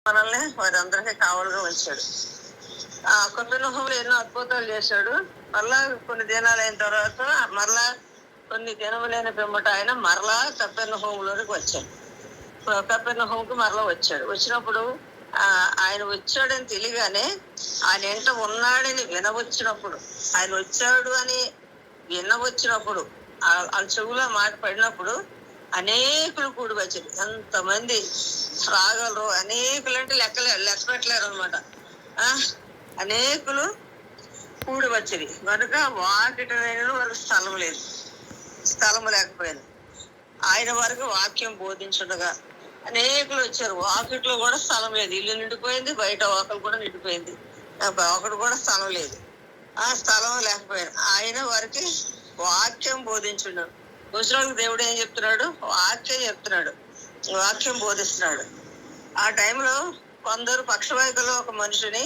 మనల్ని వారందరికీ కావలుగా ఉంచాడు. ఆ కపెర్నహూములో ఎన్నో అద్భుతాలు చేశాడు. మరలా కొన్ని దినాలు అయిన తర్వాత మరలా కొన్ని దినములైన పిమ్మట ఆయన మరలా కపెర్నహూములోనికి వచ్చాడు. కపెర్నహూముకు మరలా వచ్చాడు. వచ్చినప్పుడు ఆయన వచ్చాడని తెలియగానే ఆయన ఎంట ఉన్నాడని వినవచ్చినప్పుడు, ఆయన వచ్చాడు అని వినవచ్చినప్పుడు, ఆ చెవులో మాట పడినప్పుడు అనేకులు కూడి వచ్చారు. ఎంతమంది రాగలరు, అనేకులు అంటే లెక్క పెట్టలేరు అనమాట. అనేకులు కూడి వచ్చేది కనుక వాకిట వారికి స్థలం లేకపోయింది. ఆయన వరకు వాక్యం బోధించుండగా అనేకులు వచ్చారు. వాకిట్లో కూడా స్థలం లేదు, ఇల్లు నిండిపోయింది, బయట వాకలు కూడా నిండిపోయింది, ఒకటి కూడా స్థలం లేదు. ఆ స్థలం లేకపోయింది. ఆయన వారికి వాక్యం బోధించున్నాడు. ముసలికి దేవుడు ఏం చెప్తున్నాడు? వాక్యం చెప్తున్నాడు, వాక్యం బోధిస్తున్నాడు. ఆ టైంలో కొందరు పక్షవాయుకలో ఒక మనిషిని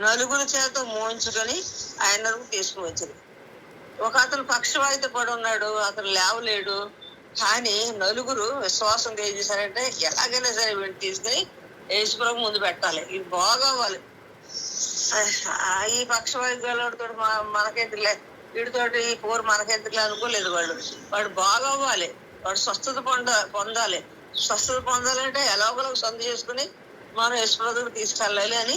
నలుగురు చేత మోయించుకొని ఆయన తీసుకుని వచ్చారు. ఒక అతను పక్షవాయుతో పడి ఉన్నాడు, అతను లేవలేడు. కానీ నలుగురు విశ్వాసం ఏం చేశారంటే ఎలాగైనా సరే వీడిని తీసుకుని యేసుప్రభు ముందు పెట్టాలి, ఇది బాగోవాలి. ఈ పక్షవాయుతో మనకెందుకులే, వీడితోటి ఈ పోరు మనకెందుకులే అనుకోలేదు. వాడు బాగవ్వాలి, వాడు స్వస్థత పొందాలి. స్వస్థత పొందాలంటే ఎలాగోలా సొంత చేసుకుని మనం యేసుప్రభువుకి తీసుకెళ్ళాలి అని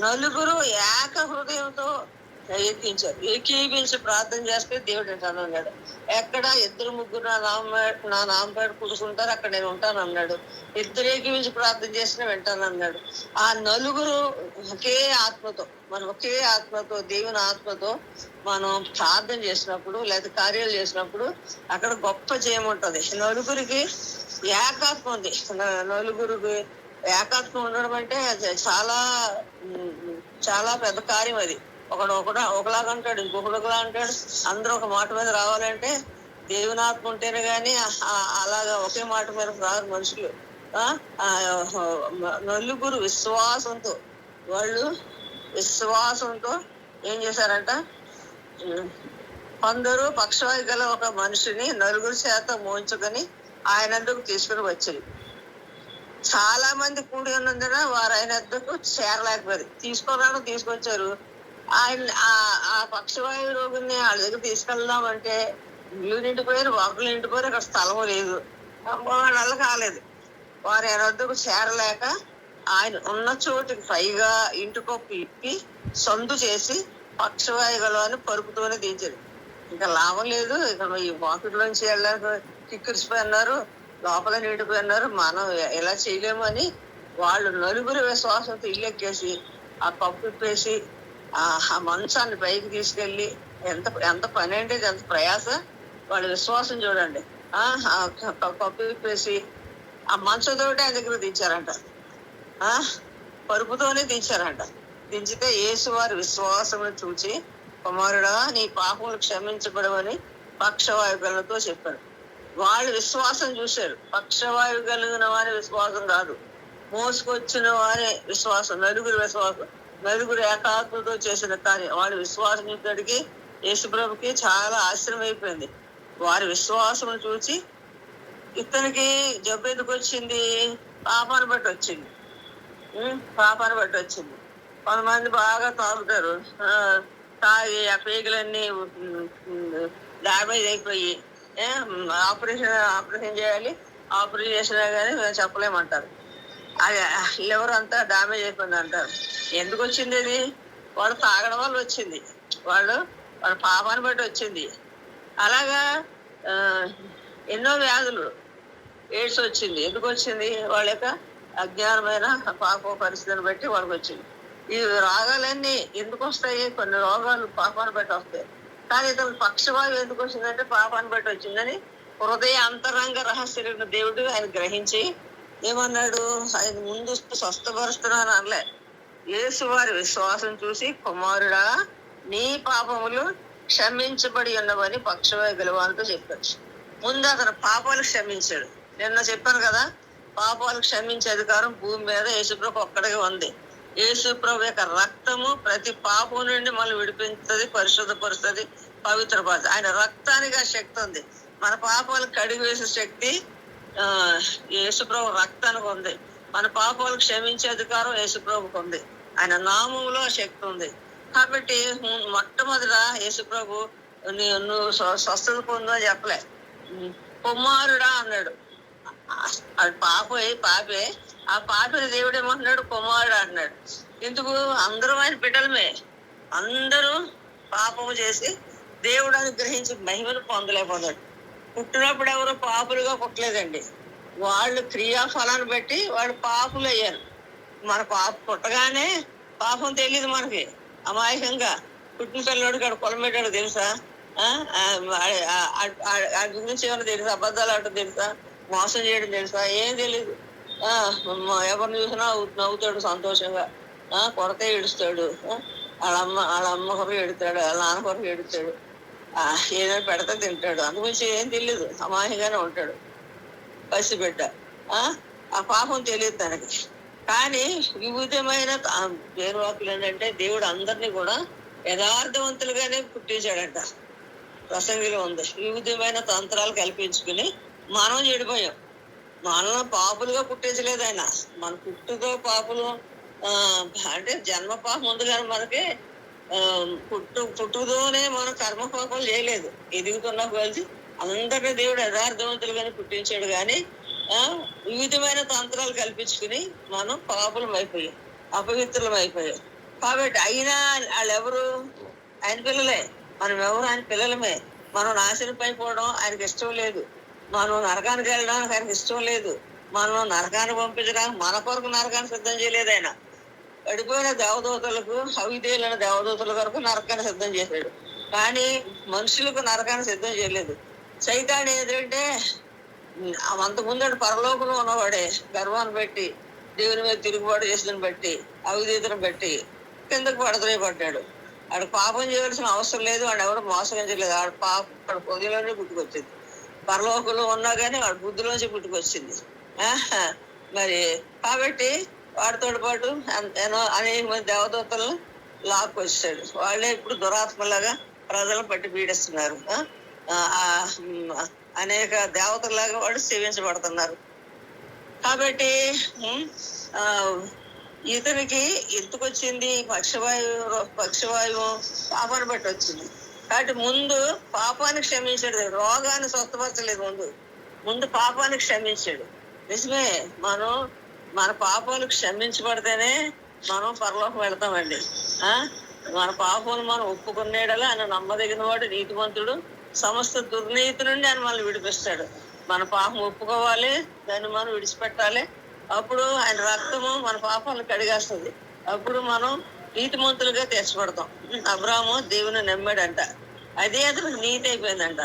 నలుగురు ఏక హృదయంతో ఏకీభించి ప్రార్థన చేస్తే దేవుడు అంటాను అన్నాడు. ఎక్కడ ఇద్దరు ముగ్గురు నా నామపేట కూర్చుంటారు, అక్కడ నేను ఉంటాను అన్నాడు. ఇద్దరు ఏకీభించి ప్రార్థన చేసినా వింటాను అన్నాడు. ఆ నలుగురు ఒకే ఆత్మతో దేవుని ఆత్మతో మనం ప్రార్థన చేసినప్పుడు లేదా కార్యాలు చేసినప్పుడు అక్కడ గొప్ప జయం ఉంటది. నలుగురికి ఏకాత్మ ఉంది. నలుగురికి ఏకాత్మ ఉండడం అంటే చాలా చాలా పెద్ద కార్యం అది. ఒకలాగా అంటాడు, ఇంకొకడు ఒకలా అంటాడు. అందరూ ఒక మాట మీద రావాలంటే దేవుని ఆత్మ ఉంటేనే గాని అలాగా ఒకే మాట మీద రారు మనుషులు. నలుగురు విశ్వాసంతో ఏం చేశారంట? కొందరు పక్షవాయు గల ఒక మనిషిని నలుగురు చేత మోయించుకొని ఆయన వద్దకు తీసుకుని వచ్చారు. చాలా మంది కూడి ఉన్నందున వారు ఆయన వద్దకు చేరలేకపోయారు. తీసుకొచ్చారు. ఆయన ఆ పక్షవాయు రోగుల్ని వాళ్ళ దగ్గర తీసుకెళ్దామంటే ఇల్లు నిండిపోయారు, వాకులు నిండిపోయారు, అక్కడ స్థలం లేదు, వాళ్ళ కాలేదు. వారు ఆయన వద్దకు చేరలేక ఆయన ఉన్న చోటుకి పైగా ఇంటి కొప్పు ఇప్పి సందు చేసి పక్షవాయు గలని పరుపుతోనే దించారు. ఇంకా లాభం లేదు, ఇక్కడ ఈ వాకిట్లోంచి వెళ్ళాక కిక్కిరిసిపోయినారు, లోపల నిండిపోయినారు, మనం ఎలా చేయలేము అని వాళ్ళు నలుగురు విశ్వాసంతో ఇల్లు ఎక్కేసి ఆ కప్పు ఇప్పేసి ఆ మంచాన్ని పైకి తీసుకెళ్ళి ఎంత పని అంటే ఎంత ప్రయాస. వాళ్ళ విశ్వాసం చూడండి. కప్పు ఇప్పేసి ఆ మంచంతోటి ఆయన దగ్గర దించారంట, పరుపుతోనే దించారంట. దించితే యేసు వారి విశ్వాసమును చూచి, కుమారుడా నీ పాపములు క్షమించబడవని పక్షవాయువులతో చెప్పారు. వాళ్ళు విశ్వాసం చూశారు. పక్షవాయువు కలిగిన వారి విశ్వాసం కాదు, మోసుకొచ్చిన వారి విశ్వాసం. నలుగురు ఏకాత్మతో చేసిన కార్యం. వాడి విశ్వాసం ఇక్కడికి యేసుప్రభుకి చాలా ఆశ్చర్యం అయిపోయింది. వారి విశ్వాసం చూసి ఇతనికి జబ్బు ఎందుకు వచ్చింది? పాపాన్ని బట్టి వచ్చింది. కొంతమంది బాగా తాగుతారు, తాగి ఆ పేగులన్నీ డ్యామేజ్ అయిపోయి ఆపరేషన్ చేయాలి, ఆపరేషన్ చేసినా కానీ మేము చెప్పలేమంటారు. అది లివర్ అంతా డ్యామేజ్ అయిపోయింది అంటారు. ఎందుకు వచ్చింది అది? వాడు తాగడం వల్ల వచ్చింది, వాడు పాపాన్ని బట్టి వచ్చింది. అలాగా ఎన్నో వ్యాధులు, ఎయిడ్స్ వచ్చింది. ఎందుకు వచ్చింది? వాళ్ళ యొక్క అజ్ఞానమైన పాప పరిస్థితిని బట్టి వాళ్ళకి వచ్చింది. ఈ రోగాలన్నీ ఎందుకు వస్తాయి? కొన్ని రోగాలు పాపాన్ని బట్టి వస్తాయి. కానీ ఇతను పక్షవాయువు ఎందుకు వచ్చిందంటే పాపాన్ని బట్టి వచ్చిందని హృదయ అంతరంగ రహస్య దేవుడు ఆయన గ్రహించి ఏమన్నాడు? ఆయన ముందు స్వస్థపరుస్తున్నాను అనలే. యేసు వారి విశ్వాసం చూసి, కుమారుడా నీ పాపములు క్షమించబడి ఉన్నవని పక్షవాయు గలవానితో చెప్పాడు. ముందు అతను పాపాలు క్షమించాడు. నిన్న చెప్పాను కదా, పాపాలు క్షమించే అధికారం భూమి మీద యేసుప్రభు ఒక్కడిగా ఉంది. యేసుప్రభు యొక్క రక్తము ప్రతి పాపం నుండి మనం విడిపించుతుంది, పరిశుద్ధపరుస్తుంది, పవిత్రపరుస్తుంది. ఆయన రక్తానికి ఆ శక్తి ఉంది. మన పాపాలు కడిగి వేసే శక్తి యేసుప్రభు రక్తానికి ఉంది. మన పాపాలు క్షమించే అధికారం యేసుప్రభుకు ఉంది. ఆయన నామంలో శక్తి ఉంది. కాబట్టి మొట్టమొదట యేసుప్రభు నువ్వు స్వస్థత పొందని చెప్పలే, కుమారుడా అన్నాడు. అది పాపే ఆ పాపిని దేవుడు ఏమంటున్నాడు, కుమారుడు అంటున్నాడు. ఎందుకు? అందరూ ఆయన బిడ్డలమే. అందరూ పాపము చేసి దేవుడు అనుగ్రహించి మహిమను పొందలేకపోతాడు. పుట్టినప్పుడు ఎవరు పాపులుగా పుట్టలేదండి. వాళ్ళు క్రియాఫలాన్ని బట్టి వాళ్ళు పాపులు అయ్యారు. మన పుట్టగానే పాపం తెలియదు మనకి. అమాయకంగా పుట్టిన పిల్లడికి అక్కడ కొలమెట్టాడు తెలుసా? వాడి గురించి ఏమైనా తెలుసా? అబద్ధాలు ఆడటం తెలుసా? మోసం చేయడం తెలుసా? ఏం తెలీదు. ఎవరిని చూసినా నవ్వుతాడు సంతోషంగా, కొరతే ఏడుస్తాడు. వాళ్ళ అమ్మ కొరకు ఏడుతాడు, వాళ్ళ నాన్న కొరకు ఏడుతాడు, ఏదైనా పెడితే తింటాడు. అందుగురించి ఏం తెలియదు, అమాయకంగానే ఉంటాడు పసిబిడ్డ. ఆ పాపం తెలియదు తనకి. కానీ వివిధమైన దేవుని వాక్కులు ఏంటంటే దేవుడు అందరినీ కూడా యథార్థవంతులుగానే పుట్టించాడంట. ప్రసంగిలో ఉంది. వివిధమైన తంత్రాలు కల్పించుకుని మనం చెడిపోయాం. మనల్ని పాపులుగా పుట్టించలేదు ఆయన. మన పుట్టుతో పాపులు అంటే జన్మ పాపం ఉంది కానీ మనకి పుట్టుతోనే మనం కర్మ పాపాలు చేయలేదు. ఎదుగుతున్న కలిసి అందరినీ దేవుడు యథార్థవంతులుగానే పుట్టించాడు. కానీ వివిధమైన తంత్రాలు కల్పించుకుని మనం పాపులం అయిపోయాం, అపవిత్రులం అయిపోయాం. కాబట్టి అయినా వాళ్ళెవరు? ఆయన పిల్లలే. మనం ఎవరు? ఆయన పిల్లలమే. మనం నాశనం అయిపోవడం ఆయనకి ఇష్టం లేదు. మనం నరకానికి వెళ్ళడానికి ఆయనకి ఇష్టం లేదు. మనం నరకాన్ని పంపించడానికి మన కొరకు నరకాన్ని సిద్ధం చేయలేదు ఆయన. పడిపోయిన దేవదూతలకు, అవిధేయులైన దేవదూతల కొరకు నరకాన్ని సిద్ధం చేశాడు. కానీ మనుషులకు నరకాన్ని సిద్ధం చేయలేదు. సైతాన్ని ఏంటంటే అంతకుముందు పరలోకంలో ఉన్నవాడే గర్వాన్ని బట్టి, దేవుని మీద తిరుగుబాటు చేసిన బట్టి, అవిధేతను బట్టి కిందకు పడతాడు. ఆడు పాపం చేయవలసిన అవసరం లేదు. వాడు ఎవరు మోసగించలేదు. ఆడు వాడు పొదిలోనే పుట్టుకొచ్చింది. పరలోకంలో ఉన్నా కానీ వాడు బుద్ధిలోంచి పుట్టుకొచ్చింది. మరి కాబట్టి వాడితో పాటు అనేక మంది దేవదూతలను లాక్కొచ్చాడు. వాళ్ళే ఇప్పుడు దురాత్మలాగా ప్రజలను పట్టి పీడిస్తున్నారు. అనేక దేవతలాగా వాడు సేవించబడుతున్నారు. కాబట్టి ఇతనికి ఎందుకు వచ్చింది? పక్షవాయువు పాపాన్ని బట్టి వచ్చింది. కాబట్టి ముందు పాపాన్ని క్షమించాడు. రోగాన్ని స్వస్థపరచలేదు. ముందు పాపాన్ని క్షమించాడు. నిజమే, మన పాపాలు క్షమించబడితేనే మనం పరలోకం వెళ్తామండి. మన పాపాలు మనం ఒప్పుకునేడలా ఆయన నమ్మదగిన వాడు, నీతిమంతుడు, సమస్త దుర్నీతి నుండి ఆయన మనల్ని విడిపిస్తాడు. మన పాపం ఒప్పుకోవాలి, దాన్ని మనం విడిచిపెట్టాలి. అప్పుడు ఆయన రక్తము మన పాపాలను కడిగేస్తుంది. అప్పుడు మనం నీతిమంతులుగా తీర్చబడతాం. అబ్రాహాము దేవుని నమ్మాడంట, అదే అతనికి నీతి అయిపోయిందంట.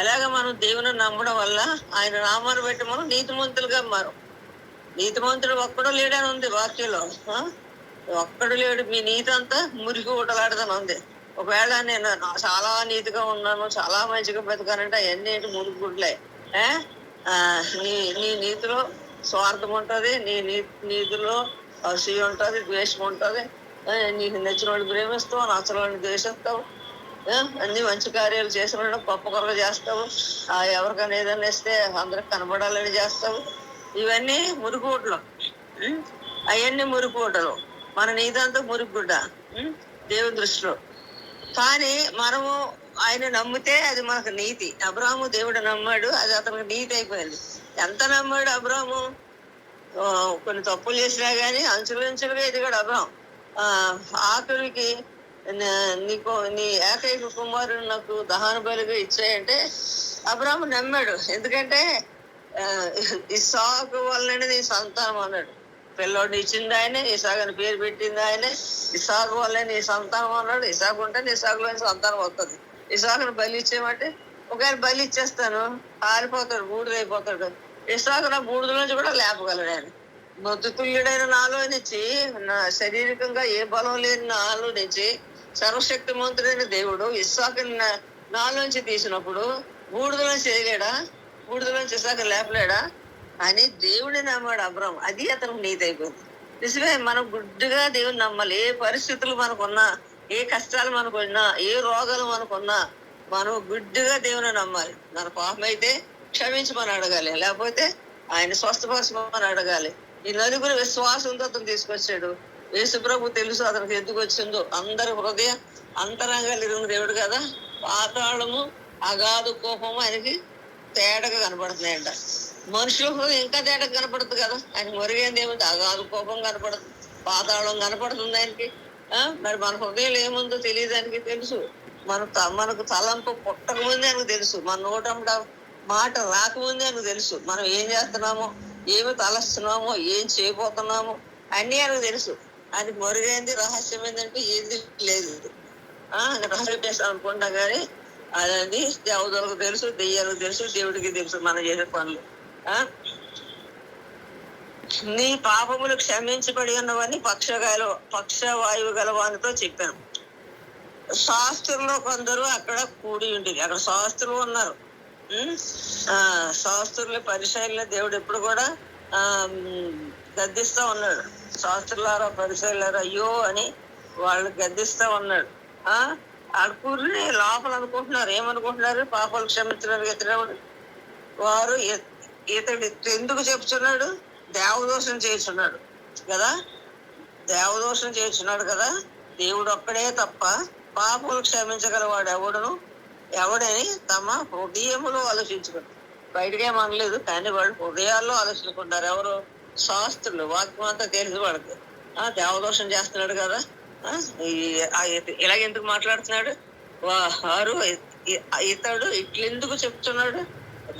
అలాగే మనం దేవుని నమ్మడం వల్ల ఆయన నామాన్ని బట్టి మనం నీతిమంతులుగా మారం. నీతిమంతుడు ఒక్కడో లేడని ఉంది వాక్యంలో. ఒక్కడు లేడు. మీ నీతి అంతా మురికి ఊటలాడదని ఉంది. ఒకవేళ నేను చాలా నీతిగా ఉన్నాను, చాలా మంచిగా బతకానంటే అవన్నీ మురికి గుడ్లే. నీ నీతిలో స్వార్థం ఉంటుంది, నీ నీతిలో అసూయ ఉంటుంది, ద్వేషం ఉంటుంది. నీకు నచ్చిన వాడిని ప్రేమిస్తావు, నచ్చిన వాడిని ద్వేషిస్తావు, అన్ని మంచి కార్యాలు చేసిన వాడిని గొప్ప కొరగా చేస్తావు, ఎవరికైనా ఏదైనా ఇస్తే అందరికి కనబడాలని చేస్తావు. ఇవన్నీ మురుగుగుడ్లు. అవన్నీ మురుగుగుడ్డలు. మన నీతంతా మురుగుగుడ్డ దేవుని దృష్టిలో. కానీ మనము ఆయన నమ్మితే అది మనకు నీతి. అబ్రాహాము దేవుడు నమ్మాడు, అది అతనికి నీతి అయిపోయింది. ఎంత నమ్మాడు అబ్రాహాము? కొన్ని తప్పులు చేసినా కానీ అంచులంచులుగా ఎదిగాడు అబ్రాహాం. ఆఖరికి నీ ఏకైక కుమారుడు నాకు దహన బలిగా ఇచ్చాయంటే అబ్రాహాము నమ్మాడు. ఎందుకంటే ఇస్సాకు వల్లనే నీ సంతానం అన్నాడు. పిల్లోడిని ఇచ్చింది ఆయనే, ఇసాకు అని పేరు పెట్టింది ఆయనే. ఇసాకు వల్లే నీ సంతానం అన్నాడు. ఇసాకు ఉంటే ఇసాకులోని సంతానం వస్తుంది. ఇసాకుని బలి ఇచ్చేయమంటే ఒకవేళ బలి ఇచ్చేస్తాను, పారిపోతాడు, బూడిదైపోతాడు. ఇసాకు నా బూడిదలోంచి కూడా లేపగలడు ఆయన. మృతుల్యుడైన నాలో నుంచి, శారీరకంగా ఏ బలం లేని నాలో నుంచి సర్వశక్తిమంతుడైన దేవుడు ఇస్సాకుని నాలోంచి తీసినప్పుడు బూడిదలోంచి చేయలేడా? బూడిదలోంచి ఇసాకు లేపలేడా అని దేవుడిని నమ్మాడు అబ్రాహాం. అది అతనికి నీతి అయిపోయింది. నిజమే, మనం గుడ్డుగా దేవుని నమ్మాలి. ఏ పరిస్థితులు మనకున్నా, ఏ కష్టాలు మనకున్నా, ఏ రోగాలు మనకున్నా మనం గుడ్డుగా దేవుని నమ్మాలి. మన పాపం అయితే క్షమించమని అడగాలి, లేకపోతే ఆయన స్వస్థపరచమని అడగాలి. ఈ నలుగురు విశ్వాసంతో అతను తీసుకొచ్చాడు. యేసుప్రభు తెలుసు అతనికి ఎందుకు వచ్చిందో. అందరి హృదయ అంతరంగాలు ఎరుగు దేవుడు కదా. పాతాళము అగాధ కోపము ఆయనకి తేటగా కనపడుతున్నాయంట. మనుషుల హృదయం ఇంకా తేటగా కనపడుతుంది కదా. ఆయన మరుగైంది ఏముంది? అగాధ కోపం కనపడుతుంది, పాతాళం కనపడుతుంది ఆయనకి. మరి మన హృదయంలో ఏముందో తెలియదు, ఆయనకి తెలుసు. మనకు తలంపు పుట్టక ముందే ఆయనకు తెలుసు. మన నోటంట మాట రాకముందే ఆయనకు తెలుసు. మనం ఏం చేస్తున్నామో, ఏమి తలస్తున్నామో, ఏం చేయబోతున్నామో అన్నీ ఆయనకు తెలుసు. ఆయనకి మరుగైంది రహస్యం ఏంటంటే ఏది లేదు. రహస్యం చేస్తాం అనుకుంటాం కానీ అదండి దేవతలకు తెలుసు, దెయ్యాలకు తెలుసు, దేవుడికి తెలుసు మనం చేసే పనులు. నీ పాపములు క్షమించబడి ఉన్నవని పక్షవాయువు గలవానితో చెప్పాను. శాస్త్రుల్లో కొందరు అక్కడ కూడి ఉండేది. అక్కడ శాస్త్రులు ఉన్నారు. శాస్త్రుల పరిచయాల్లో దేవుడు ఎప్పుడు కూడా గద్దిస్తా ఉన్నాడు. శాస్త్రులారా పరిచయాలారా అయ్యో అని వాళ్ళు గద్దిస్తా ఉన్నాడు. అడుకుని లోపల అనుకుంటున్నారు, ఏమనుకుంటున్నారు? పాపాలు క్షమించడానికి ఎత్తినప్పుడు వారు ఇతడు ఎందుకు చెప్తున్నాడు? దేవదోషం చేస్తున్నాడు కదా. దేవదోషం చేస్తున్నాడు కదా. దేవుడు ఒక్కడే తప్ప పాపలు క్షమించగలవాడు ఎవడని తమ హృదయములో ఆలోచించుకుంటారు. బయటకేమనలేదు కానీ వాళ్ళు హృదయాల్లో ఆలోచించుకుంటారు. ఎవరు? శాస్త్రులు. వాక్యం అంతా తెలిసి వాళ్ళకి దేవదోషం చేస్తున్నాడు కదా. ఇలాగ ఎందుకు మాట్లాడుతున్నాడు? వారు ఇతడు ఇట్లెందుకు చెప్తున్నాడు?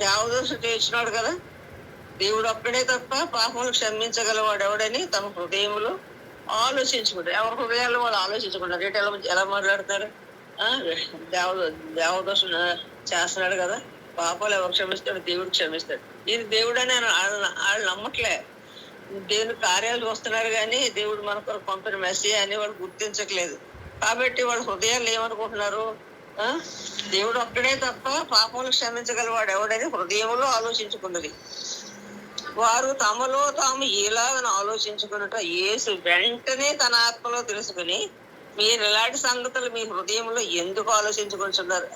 దేవదోషం చేస్తున్నాడు కదా. దేవుడు ఒక్కడే తప్ప పాపములు క్షమించగలవాడు ఎవడని తమ హృదయములో ఆలోచించుకుంటారు. ఎవరి హృదయాల్లో వాళ్ళు ఆలోచించుకుంటారు. రేటు ఎలా మాట్లాడతారు? దేవదోషం చేస్తున్నాడు కదా, పాపాలు ఎవరు క్షమిస్తాడు? దేవుడు క్షమిస్తాడు. ఇది దేవుడు అని వాళ్ళు నమ్మట్లే. దేవుని కార్యాలు వస్తున్నారు కానీ దేవుడు మన కొరకు పంపిన మెస్సీయా అని వాళ్ళు గుర్తించట్లేదు. కాబట్టి వాళ్ళ హృదయాలు ఏమనుకుంటున్నారు? దేవుడు ఒక్కడే తప్ప పాపములు క్షమించగలవాడు ఎవడని హృదయంలో ఆలోచించుకున్నది. వారు తమలో తాము ఎలాగని ఆలోచించుకున్నట యేసు వెంటనే తన ఆత్మలో తెలుసుకుని మీరు ఇలాంటి సంగతులు మీ హృదయంలో ఎందుకు ఆలోచించుకుంటున్నారు?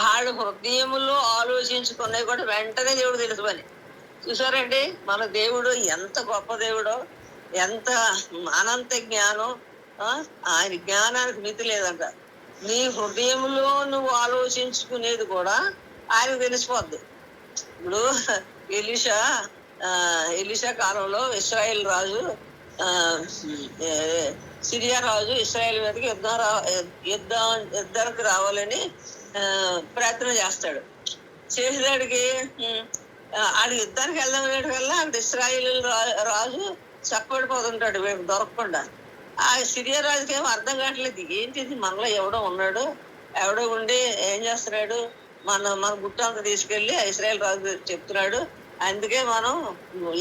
వాళ్ళ హృదయంలో ఆలోచించుకున్నవి కూడా వెంటనే దేవుడు తెలుసుకొని. చూసారండి మన దేవుడు ఎంత గొప్ప దేవుడో, ఎంత అనంత జ్ఞానం. ఆయన జ్ఞానానికి మితి లేదంట. నీ హృదయంలో నువ్వు ఆలోచించుకునేది కూడా ఆయనకు తెలిసిపోద్ది. ఇప్పుడు ఎలీషా కాలంలో ఇశ్రాయేల్ రాజు సిరియా రాజు ఇశ్రాయేల్ మీదకి యుద్ధానికి రావాలని ప్రయత్నం చేస్తాడు. చేసేదాడికి ఆడు యుద్ధానికి వెళ్దాం వల్ల అక్కడ ఇశ్రాయేల్ రాజు చక్కబడిపోతుంటాడు వీళ్ళకి దొరకకుండా. ఆ సిరియా రాజుకి ఏమో అర్థం కావట్లేదు, ఏంటిది మనలో ఎవడో ఉన్నాడు, ఎవడో ఉండి ఏం చేస్తున్నాడు, మన గుట్టంతా తీసుకెళ్లి ఇశ్రాయేల్ రాజు చెప్తున్నాడు, అందుకే మనం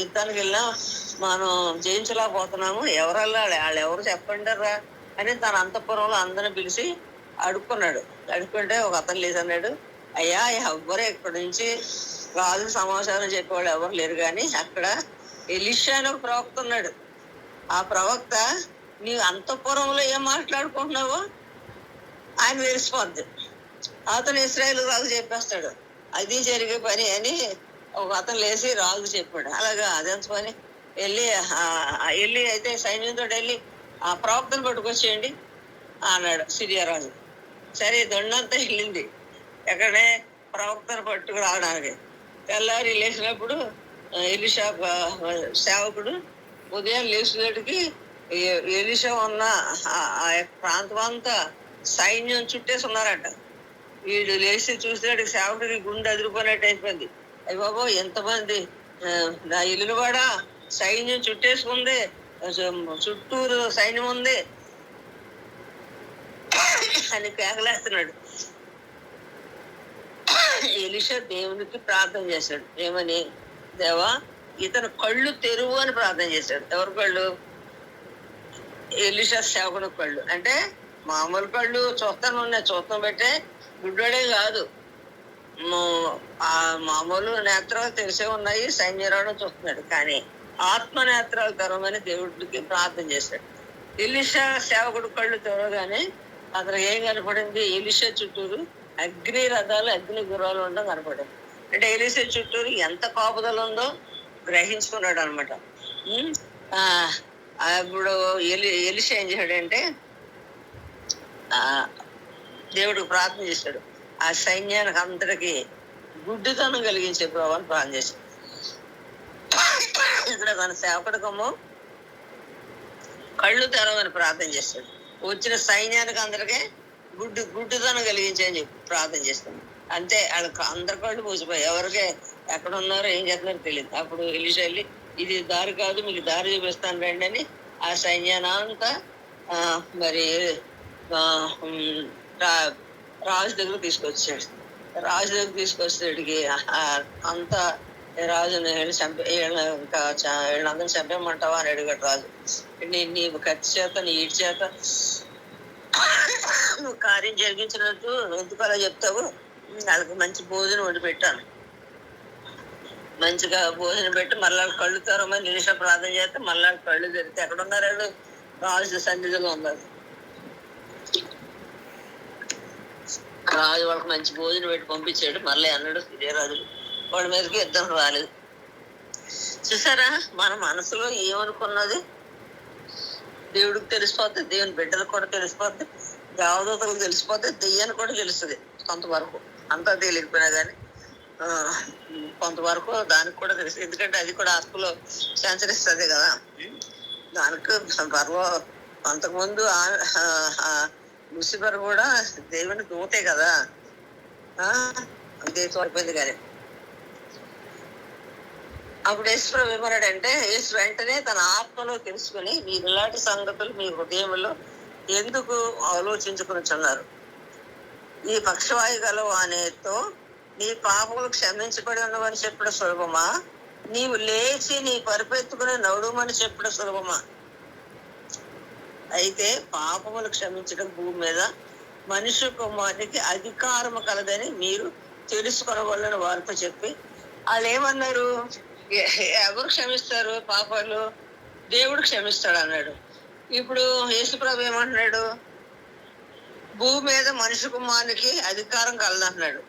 యుద్ధానికి వెళ్ళాం, మనం జయించలేకపోతున్నాము, ఎవరు వెళ్ళాలి, వాళ్ళు ఎవరు చెప్పండి రా అని తన అంతఃపురంలో అందరిని పిలిచి అడుక్కున్నాడు. అడుక్కుంటే ఒక అతను లేదన్నాడు, అయ్యా ఎవ్వరు ఇక్కడి నుంచి రాజు సమాచారం చెప్పేవాళ్ళు ఎవరు లేరు, కానీ అక్కడ ఎలీషా అని ఒక ప్రవక్త ఉన్నాడు. ఆ ప్రవక్త నీ అంతఃపురంలో ఏం మాట్లాడుకుంటున్నావో ఆయన తెలిసిపోద్ది. అతను ఇశ్రాయేలు రాజు చెప్పేస్తాడు. అది జరిగే పని అని ఒక అతను లేచి రాజు చెప్పాడు. అలాగా అదెంత పని, వెళ్ళి అయితే సైన్యంతో వెళ్ళి ఆ ప్రవక్తను పట్టుకొచ్చేయండి అన్నాడు సిరియా రాజు. సరే దొండంతా వెళ్ళింది ఎక్కడే ప్రవక్తను పట్టుకు రావడానికి. తెల్లారి లేచినప్పుడు ఎలీషా సేవకుడు ఉదయం లేచినట్టుకి ఎలీషా ఉన్న ఆ ప్రాంతం అంతా సైన్యం చుట్టేసి ఉన్నారట. వీడు లేచి చూసినట్టుకి సేవకుడికి గుండె అదిరిపోయినట్టు అయిపోయింది. అయ్య బాబో ఎంతమంది, నా ఇల్లు కూడా సైన్యం చుట్టేసుకుంది, చుట్టూరు సైన్యం ఉంది అని కేకలేస్తున్నాడు. ఎలీషా దేవునికి ప్రార్థన చేశాడు. ఏమని? దేవా ఇతను కళ్ళు తెరువు అని ప్రార్థన చేశాడు. ఎవరి కళ్ళు? ఎలీషా సేవకుడు కళ్ళు. అంటే మామూలు కళ్ళు చూస్తాం పెట్టే గుడ్డోడే కాదు, ఆ మామూలు నేత్రాలు తెలిసే ఉన్నాయి, సైన్యరాడు చూస్తున్నాడు, కానీ ఆత్మ నేత్రాలు తెరవమని దేవుడికి ప్రార్థన చేశాడు. ఎలీషా సేవకుడు కళ్ళు తెరవగానే అతనికి ఏం కనపడింది? ఎలీషా చుట్టూరు అగ్ని రథాలు, అగ్ని గుర్రాలు ఉండడం కనపడింది. అంటే ఎలీషా చుట్టూరు ఎంత కాపుదల ఉందో గ్రహించుకున్నాడు అనమాట. ఉమ్, ఆ అప్పుడు ఎలిషా ఏం చేశాడంటే ఆ దేవుడికి ప్రార్థన చేశాడు. ఆ సైన్యానికి అందరికి గుడ్డితనం కలిగించే ప్రభావం ప్రార్థన చేశాడు. ఇక్కడ మన సేవకుడికము కళ్ళు తెరవని ప్రార్థన చేస్తాడు. వచ్చిన సైన్యానికి అందరికీ గుడ్డితనం కలిగించి అని చెప్పి ప్రార్థన చేస్తాడు. అంతే, వాళ్ళకి అందరి కళ్ళు మూసిపోయి ఎవరికి ఎక్కడ ఉన్నారో ఏం చేస్తున్నారో తెలియదు. అప్పుడు ఎలీషా వెళ్ళి, ఇది దారి కాదు, మీకు దారి చూపిస్తాను రండి అని ఆ సైన్యానంతా మరి రాజు దగ్గర తీసుకొచ్చాడు. రాజు దగ్గర తీసుకొచ్చేటికి అంతా రాజుని ఇంకా వీళ్ళందరూ చంపేయమంటావా అని అడిగాడు రాజు. నీ ఖర్చు చేత నీ ఈటి చేత నువ్వు కార్యం జరిగించినట్టు ఎందుకు అలా చెప్తావు? వాళ్ళకి మంచి భోజనం వండి పెట్టాను, మంచిగా భోజనం పెట్టి మళ్ళా కళ్ళు తెరమని నిమిషం ప్రార్థన చేస్తే మళ్ళా కళ్ళు తెరితే ఎక్కడ ఉన్నారు వాళ్ళు? రాజు సన్నిధిలో ఉన్నారు. రాజు వాళ్ళకి మంచి భోజనం పెట్టి పంపించాడు. మళ్ళీ అన్నాడు ఇదే రాజు వాళ్ళ మీదకి యుద్ధం రాలేదు. చూసారా, మన మనసులో ఏమనుకున్నది దేవుడికి తెలిసిపోద్ది, దేవుని బిడ్డలకు కూడా తెలిసిపోద్ది, దేవదూతలకు తెలిసిపోద్ది, దెయ్యానికి కూడా తెలుస్తుంది కొంతవరకు. అంతా తెలియకపోయినా కానీ కొంతవరకు దానికి కూడా తెలుసు. ఎందుకంటే అది కూడా ఆత్మలో సంచరిస్తుంది కదా. దానికి అంతకుముందు లూసిఫర్ కూడా దేవుని దూతే కదా. అంతే తోడిపోయింది. కానీ అప్పుడు యేసు ఏమన్నాడంటే, యేసు వెంటనే తన ఆత్మలో తెలుసుకుని మీరు ఇలాంటి సంగతులు మీ హృదయంలో ఎందుకు ఆలోచించుకునిచున్నారు? ఈ పక్షవాయు గలవు అనేతో నీ పాపములు క్షమించబడి ఉన్నవని చెప్పడం సులభమా? నీవు లేచి నీ పరిపెత్తుకుని నడుమని చెప్పడం సులభమా? అయితే పాపములు క్షమించడం భూమి మీద మనిషి కుమారునికి అధికారము కలదని మీరు తెలుసుకొనగలని వారితో చెప్పి, వాళ్ళు ఏమన్నారు? ఎవరు క్షమిస్తారు పాపాలు? దేవుడు క్షమిస్తాడు అన్నాడు. ఇప్పుడు యేసుప్రభు ఏమంటున్నాడు? భూమి మీద మనిషి కుమారునికి అధికారం కలదంటున్నాడు,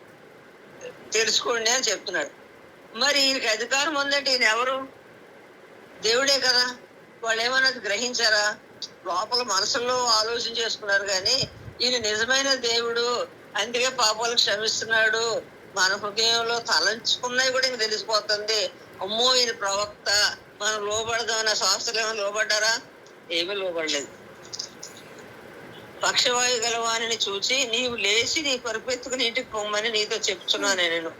తెలుసుకోండి అని చెప్తున్నాడు. మరి ఈయనకి అధికారం ఉందంటే ఈయన ఎవరు? దేవుడే కదా. వాళ్ళు ఏమన్నది గ్రహించారా? లోపల మనసులో ఆలోచన చేసుకున్నారు. కానీ ఈయన నిజమైన దేవుడు, అందుకే పాపాలు క్షమిస్తున్నాడు. మన హృదయంలో తలంచుకున్నాయి కూడా ఇంక తెలిసిపోతుంది. అమ్మో ఈయన ప్రవక్త, మనం లోబడదామన్న శాస్త్రం ఏమైనా లోబడ్డారా? ఏమీ లోబడలేదు. పక్షవాయు గలవాణిని చూచి నీవు లేచి నీ పరిపెత్తుకుని ఇంటికి పొమ్మని నీతో చెప్తున్నాను నేను.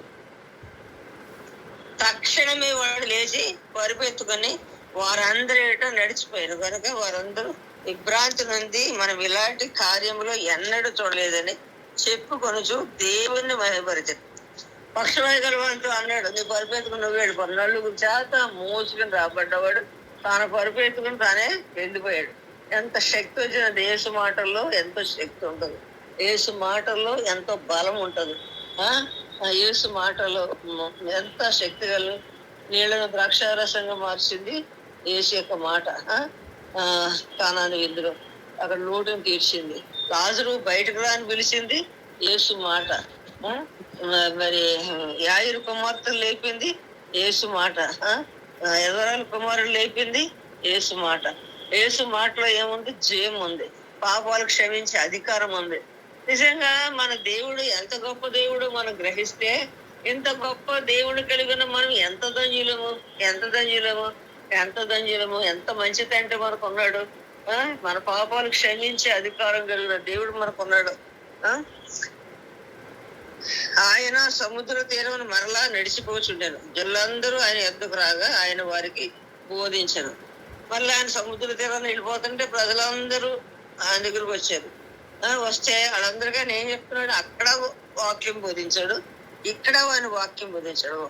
తక్షణమే వాడు లేచి పరిపెత్తుకొని వారందరి నడిచిపోయారు. కనుక వారందరూ విభ్రాంతి నుండి మనం ఇలాంటి కార్యములో ఎన్నడూ చూడలేదని చెప్పుకొనుచు దేవుణ్ణి మహిమపరిచారు. పక్షవాయు గలవానితో అన్నాడు, నీ పరిపెత్తుకుని నువ్వు వెళ్ళిపో. నలుగురు చేత మోసుకుని రాబడ్డవాడు తాను పరిపెత్తుకుని తానే వెళ్ళిపోయాడు. ఎంత శక్తి వచ్చినది! యేసు మాటల్లో ఎంతో శక్తి ఉంటుంది, యేసు మాటల్లో ఎంతో బలం ఉంటుంది. యేసు మాటలో ఎంత శక్తి గల నీళ్లను ద్రాక్షారసంగా మార్చింది యేసు యొక్క మాట. కానాను విందులో అక్కడ లోటును తీర్చింది. లాజరు బయటకు రాని పిలిచింది యేసు మాట. మరి యాయిరు కుమార్తెలు లేపింది యేసు మాట. ఎదరాల కుమారుడు లేపింది యేసు మాట. యేసు మాటలో ఏముంది? జయం ఉంది, పాపాలు క్షమించే అధికారం ఉంది. నిజంగా మన దేవుడు ఎంత గొప్ప దేవుడు మనం గ్రహిస్తే, ఇంత గొప్ప దేవుడు కలిగిన మనం ఎంత ధన్యులము, ఎంత ధన్యులము, ఎంత ధన్యులము, ఎంత మంచి తండ్రి మనకు ఉన్నాడు. మన పాపాలు క్షమించే అధికారం కలిగిన దేవుడు మనకున్నాడు. ఆయన సముద్ర తీరమును మరలా నడిచిపోచుండాను. జనులందరూ ఆయన ఎద్దుకు రాగా ఆయన వారికి బోధించను. మళ్ళీ ఆయన సముద్ర తీరాన్ని వెళ్ళిపోతుంటే ప్రజలందరూ ఆయన దగ్గరకు వచ్చారు. వస్తే వాళ్ళందరికీ ఆయన ఏం చెప్తున్నాడు? అక్కడ వాక్యం బోధించాడు, ఇక్కడ ఆయన వాక్యం బోధించాడు.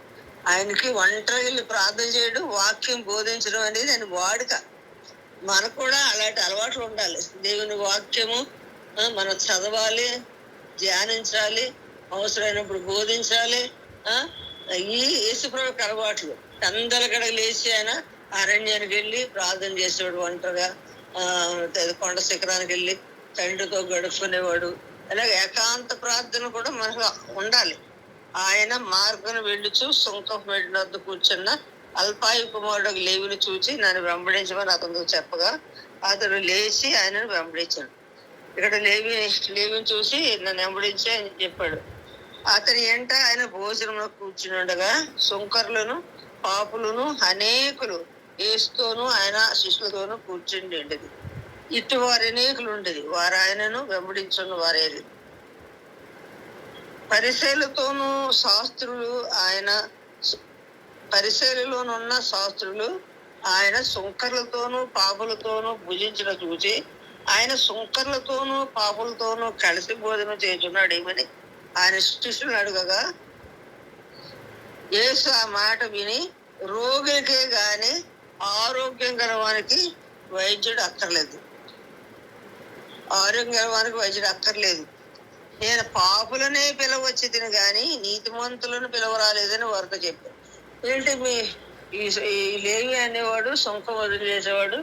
ఆయనకి ఒంటరి వెళ్ళి ప్రార్థన చేయడం, వాక్యం బోధించడం అనేది ఆయన వాడుక. మనకు కూడా అలాంటి అలవాట్లు ఉండాలి. దేవుని వాక్యము మనం చదవాలి, ధ్యానించాలి, అవసరమైనప్పుడు బోధించాలి. ఈ యేసుప్రభుకి అలవాట్లు. అందరికడ లేచి ఆయన అరణ్యానికి వెళ్ళి ప్రార్థన చేసేవాడు, ఒంటరిగా కొండ శిఖరానికి వెళ్ళి తండ్రితో గడుపుకునేవాడు. అలాగే ఏకాంత ప్రార్థన కూడా మనకు ఉండాలి. ఆయన మార్గం వెళ్ళుచు సుంకం వెళ్ళిన వద్ద కూర్చున్న అల్పాయు కుమారుడు లేవిని చూచి నన్ను వెంబడించమని అతనితో చెప్పగా అతడు లేచి ఆయనను వెంబడించాడు. ఇక్కడ లేవిని చూసి నన్ను వెంబడించి అని చెప్పాడు. అతని ఎంట ఆయన భోజనంలో కూర్చుని ఉండగా సుంకరులను పాపులను అనేకులు ఏసుతోనూ ఆయన శిష్యులతోనూ కూర్చుని ఉండేది. ఇటు వారు అనేకులు ఉండేది. వారు ఆయనను వెంబడించున్న వారేది. పరిసయ్యులతోనూ శాస్త్రులు ఆయన పరిసయ్యులలోనున్న శాస్త్రులు ఆయన సుంకర్లతోనూ పాపులతోనూ భుజించిన చూసి ఆయన సుంకర్లతోనూ పాపులతోనూ కలిసి భోజనం చేస్తున్నాడు ఏమని ఆయన శిష్యులు అడగగా యేసు ఆ మాట విని రోగులకే గాని ఆరోగ్యం గలవానికి వైద్యుడు అక్కర్లేదు, ఆరోగ్యం గలవానికి వైద్యుడు అక్కర్లేదు, నేను పాపులనే పిలవచ్చి తిని గాని నీతిమంతులను పిలవరాలేదని వారితో చెప్పాను. ఏంటి ఈ లేవి అనేవాడు సుంకం వదిలి చేసేవాడు.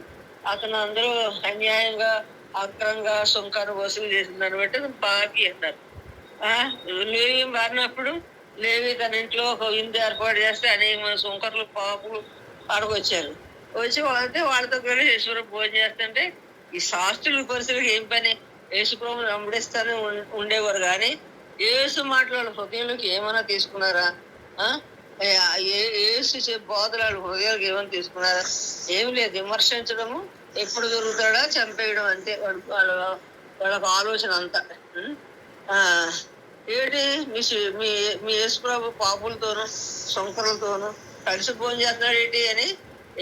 అతను అందరూ అన్యాయంగా అక్రంగా సుంకాన్ని వసూలు చేసిన దాన్ని బట్టి పాపి అన్నారు. లేవి మారినప్పుడు లేవి తన ఇంట్లో ఒక విందు ఏర్పాటు చేస్తే అనేక మంది సుంకర్లు పాపులు అడగొచ్చారు. వచ్చి వాళ్ళతో కూడా యేసుప్రభు భోజనం చేస్తుంటే ఈ శాస్త్రుల పరిస్థితులకు ఏం పని, యేసుప్రభుని వెంబడిస్తానే ఉండేవారు కానీ యేసు మాటలు హృదయంలోకి ఏమైనా తీసుకున్నారా? యేసు బోధనాలు హృదయాలకు ఏమైనా తీసుకున్నారా? ఏమి లేదు. విమర్శించడము, ఎప్పుడు దొరుకుతాడా చంపేయడం, అంతే వాళ్ళకు ఆలోచన అంతా. ఏంటి మీ యేసుప్రభు పాపులతోనూ సుంకరులతోనూ కలిసి భోజనం చేస్తున్నాడు ఏంటి అని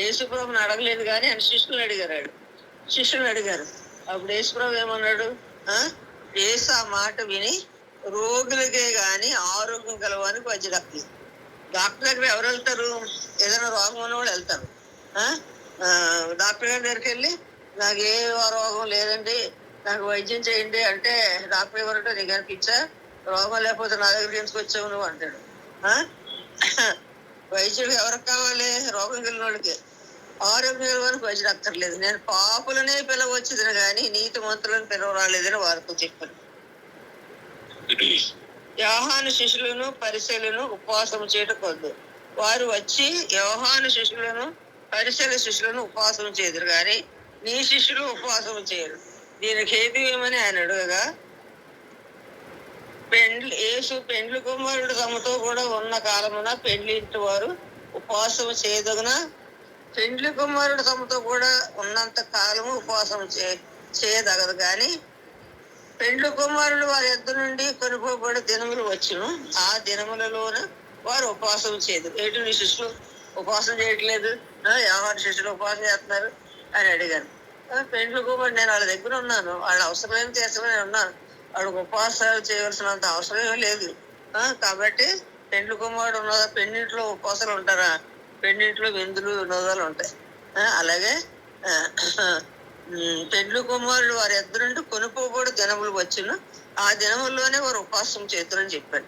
యేసుప్రభుని అడగలేదు కానీ ఆయన శిష్యుని అడిగారు. అప్పుడు యేసుప్రభు ఏమన్నాడు? యేసు ఆ మాట విని రోగులకే గాని ఆరోగ్యం కలవానికి వైద్యుడు అక్కర్లేదు. డాక్టర్ దగ్గర ఎవరు వెళ్తారు? ఏదైనా రోగం ఉన్న వాళ్ళు వెళ్తారు. డాక్టర్ గారి దగ్గరికి వెళ్ళి నాకు ఏ రోగం లేదండి, నాకు వైద్యం చేయండి అంటే డాక్టర్ ఎవరంటే నీకు అనిపించా, రోగం లేకపోతే నా దగ్గర తీసుకొచ్చావు నువ్వు అంటాడు. వైద్యుడు ఎవరికి కావాలి? రోగం కలిగిన వాళ్ళకి. ఆరోగ్యం కలిగిన వైద్యుడు అక్కర్లేదు, నేను పాపులనే పిలవచ్చుదని కానీ నీతిమంతులను పిలవరాలేదని వారితో చెప్పాను. యోహాను శిష్యులను పరిసయ్యులను ఉపవాసం చేయటం కొద్దు. వారు వచ్చి యోహాను శిష్యులను పరిసయ్యుల శిష్యులను ఉపవాసం చేయదురు కానీ నీ శిష్యులు ఉపవాసం చేయరు. దీనికి హేతు ఏమని ఆయన అడగగా యేసు పెండ్లి కుమారుడు తమతో కూడా ఉన్న కాలమున పెండ్లి ఇంటి వారు ఉపవాసం చేయదగిన, పెండ్లి కుమారుడు తమతో కూడా ఉన్నంత కాలము ఉపవాసం చేయదగదు కానీ పెండ్లి కుమారుడు వారి యొద్ద నుండి కొనుక్కోబడి దినములు వచ్చును, ఆ దినములలోన వారు ఉపవాసం చేయదు. ఏంటి నీ శిష్యులు ఉపవాసం చేయట్లేదు, యోహాను శిష్యులు ఉపవాసం చేస్తున్నారు అని అడిగాను. పెండ్లి కుమారుడు నేను వాళ్ళ దగ్గర ఉన్నాను, వాళ్ళ అవసరమైన తీర్చమని ఉన్నాను, వాళ్ళకి ఉపవాసాలు చేయవలసినంత అవసరం లేదు. కాబట్టి పెండ్లి కుమారుడు ఉన్నదా? పెండింట్లో ఉపవాసాలు ఉంటారా? పెండింట్లో విందులు వినోదాలు ఉంటాయి. అలాగే పెండ్లి కుమారుడు వారి ఇద్దరు నుండి కొనుక్కోబడి దినములు వచ్చును, ఆ దినముల్లోనే వారు ఉపవాసం చేతులని చెప్పాడు.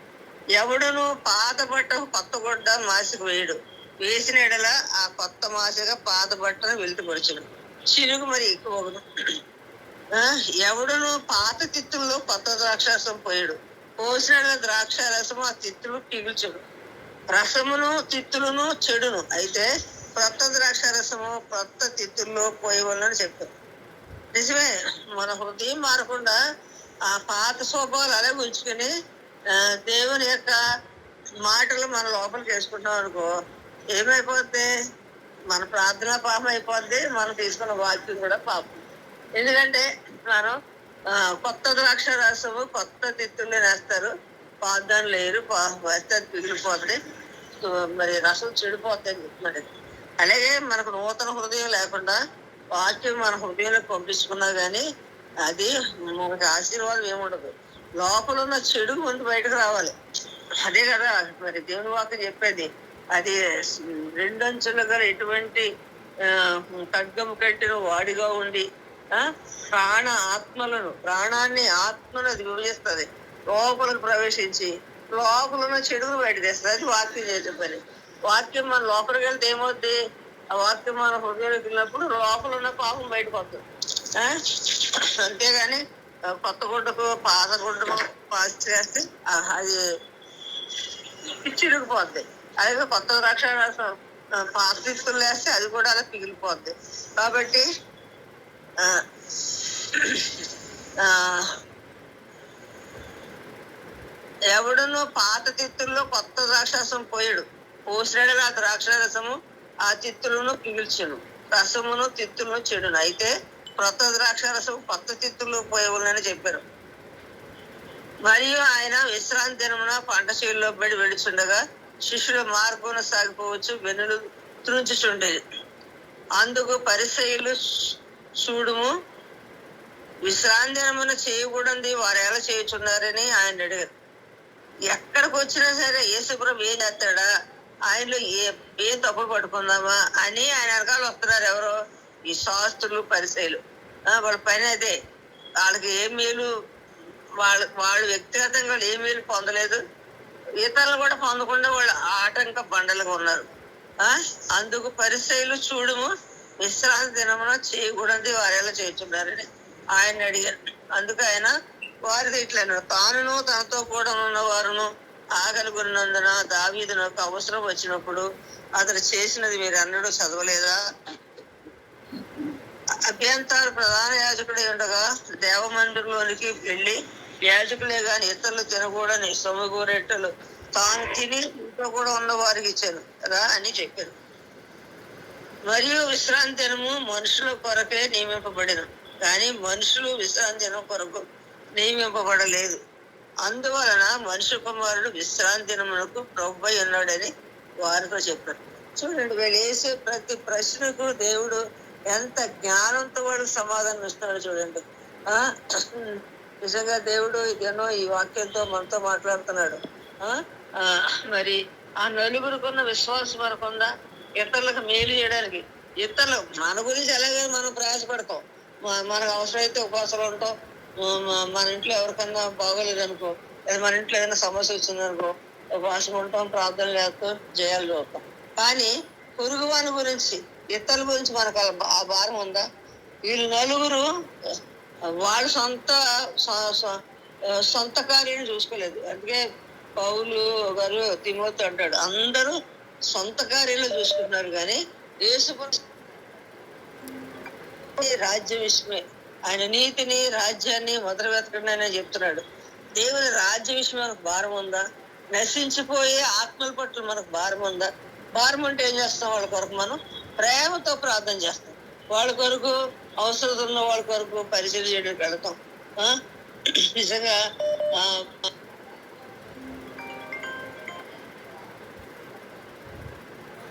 ఎవడును పాత బట్ట కొత్త గుడ్డ మాసిక వేయడు, వేసిన ఎడల ఆ కొత్త మాసిక పాత బట్టను వెలితిపరచును, చిరుగు మరి ఎక్కువ. ఎవడును పాత తిత్తుల్లో కొత్త ద్రాక్షారసం పోయాడు, పోసిన ద్రాక్షారసము ఆ తిత్తులు పిగుల్చుడు, రసమును తిత్తులను చెడును, అయితే కొత్త ద్రాక్షారసము కొత్త తిత్తుల్లో పోయవలని చెప్పారు. నిజమే, మన హృదయం మారకుండా ఆ పాత స్వభావాలు అలాగే ఉంచుకొని దేవుని యొక్క మాటలు మన లోపలికి వేసుకుంటాం అనుకో, ఏమైపోద్ది? మన ప్రార్థన పాపం అయిపోద్ది, మనం తీసుకున్న వాక్యం కూడా పాపం. ఎందుకంటే మనం కొత్త ద్రాక్ష రసము కొత్త తిత్తుల్లో వేస్తారు, పాదాలు లేరు, వేస్తే పిగిలిపోతుంది, మరి రసం చెడిపోతాయని చెప్తున్నాడు. అలాగే మనకు నూతన హృదయం లేకుండా వాక్యం మన హృదయంలో పంపించుకున్నా కానీ అది మనకు ఆశీర్వాదం ఏముండదు. లోపల ఉన్న చెడు ముందు బయటకు రావాలి. అదే కదా మరి దేవుని వాక్యం చెప్పేది. అది రెండంచులుగా ఎటువంటి ఖడ్గము కట్టిన వాడిగా ఉండి ప్రాణాన్ని ఆత్మను అది విభజిస్తుంది, లోపలకు ప్రవేశించి లోపల ఉన్న చెడును బయట తెస్తుంది. అది వాక్యం చేసే పని. వాక్యం మన లోపలికి వెళ్తే ఏమవుద్ది? ఆ వాక్యం మన హృదయంలోకి వెళ్ళినప్పుడు లోపల ఉన్న పాపం బయటకు వస్తుంది. అంతేగాని కొత్త గుడ్డకు పాత గుడ్డకు పాస్ చేస్తే అది చిరుగుపోద్ది. అలాగే కొత్త ద్రాక్షారసం పాత తిత్తులు వేస్తే అది కూడా అలా పిగిలిపోద్ది. కాబట్టి ఆ ఆ ఎవడును పాత తిత్తుల్లో కొత్త ద్రాక్షరసం పోయడు. పోసినగా ఆ ద్రాక్షరసము ఆ తిత్తులను పిగిల్చును, రసమును తిత్తులను చెడును. అయితే క్రొత్త ద్రాక్షరసం కొత్త తిత్తుల్లో పోయవలని చెప్పారు. మరియు ఆయన విశ్రాంతి దినమున పంట చేనులో పడి వెడుచుండగా శిష్యుల మార్పున సాగిపోవచ్చు వెన్నులు త్రుంచుచుండేది. అందుకు పరిసయ్యులు చూడుము, విశ్రాంతి దినమున చేయకూడదు వారు ఎలా చేయుచున్నారని ఆయన అడిగారు. ఎక్కడికి వచ్చినా సరే యేసుప్రభు ఏం చేస్తాడా, ఆయనలో ఏం తప్పులు పట్టుకుందామా అని ఆయన వెనకాల వస్తున్నారు. ఎవరో ఈ శాస్త్రులు పరిసయ్యులు. వాళ్ళ పని అదే. వాళ్ళకి ఏ మేలు, వాళ్ళు వ్యక్తిగతంగా ఏ మేలు పొందలేదు, ఇతరులు కూడా పొందకుండా వాళ్ళు ఆటంక బండలుగా ఉన్నారు. అందుకు పరిసయ్యులు చూడుము, విశ్రాంతి దినమున చేయకూడదు వారు ఎలా చేస్తున్నారని ఆయన అడిగారు. అందుకు ఆయన వారిది ఇట్లా, తానును తనతో కూడా ఉన్న వారును ఆకలి కొన్నందున దావీదునకు అవసరం వచ్చినప్పుడు అతను చేసినది మీరు అన్నడూ చదవలేదా? అభ్యంతర ప్రధాన యాజకుడు ఉండగా దేవమందిరంలోనికి వెళ్ళి యాజకులే గాని ఇతరులు తినకూడని సొమ్ము రొట్టెలు తాను తిని ఇంట్లో కూడా ఉన్న వారికి ఇచ్చాను కదా అని చెప్పారు. మరియు విశ్రాంతి దినము మనుషుల కొరకే నియమింపబడిన, కానీ మనుషులు విశ్రాంతి దినం కొరకు నియమింపబడలేదు. అందువలన మనుష్య కుమారుడు విశ్రాంతి దినమునకు ప్రభువై ఉన్నాడని వారితో చెప్పారు. చూడండి, వీళ్ళు వేసే ప్రతి ప్రశ్నకు దేవుడు ఎంత జ్ఞానంతో వాళ్ళకి సమాధానం ఇస్తున్నాడు చూడండి. నిజంగా దేవుడు ఎన్నో ఈ వాక్యంతో మనతో మాట్లాడుతున్నాడు. మరి ఆ నలుగురుకున్న విశ్వాసం మనకుందా ఇతరులకు మేలు చేయడానికి? ఇతరులు మన గురించి ఎలాగే మనం ప్రయాసపడతాం. మనకు అవసరమైతే ఉపవాసాలు ఉంటాం. మన ఇంట్లో ఎవరికన్నా బాగోలేదు అనుకో, లేదా మన ఇంట్లో ఏదైనా సమస్య వచ్చిందనుకో, ఉపవాసం ఉంటాం, ప్రార్థన లేకపోతే జయాలు చూస్తాం. కానీ పొరుగు వాని గురించి, ఇతరుల గురించి మనకు ఆ భారం ఉందా? వీళ్ళు నలుగురు వాళ్ళు సొంత కార్యాన్ని చూసుకోలేదు. అందుకే పౌలు గారు తిమోతి అంటాడు, అందరూ సొంత కార్యాలు చూసుకుంటున్నారు, కానీ యేసు రాజ్య విషయమే, ఆయన నీతిని రాజ్యాన్ని మొదలు వెతకండి అని చెప్తున్నాడు. దేవుని రాజ్య విషయం మనకు భారం ఉందా? నశించిపోయే ఆత్మల పట్ల మనకు భారం ఉందా? భారం అంటే ఏం చేస్తాం? వాళ్ళ కొరకు మనం ప్రేమతో ప్రార్థన చేస్తాం. వాళ్ళ కొరకు అవసరం ఉన్న వాళ్ళ కొరకు పరిచయం చేయడానికి వెళతాం. నిజంగా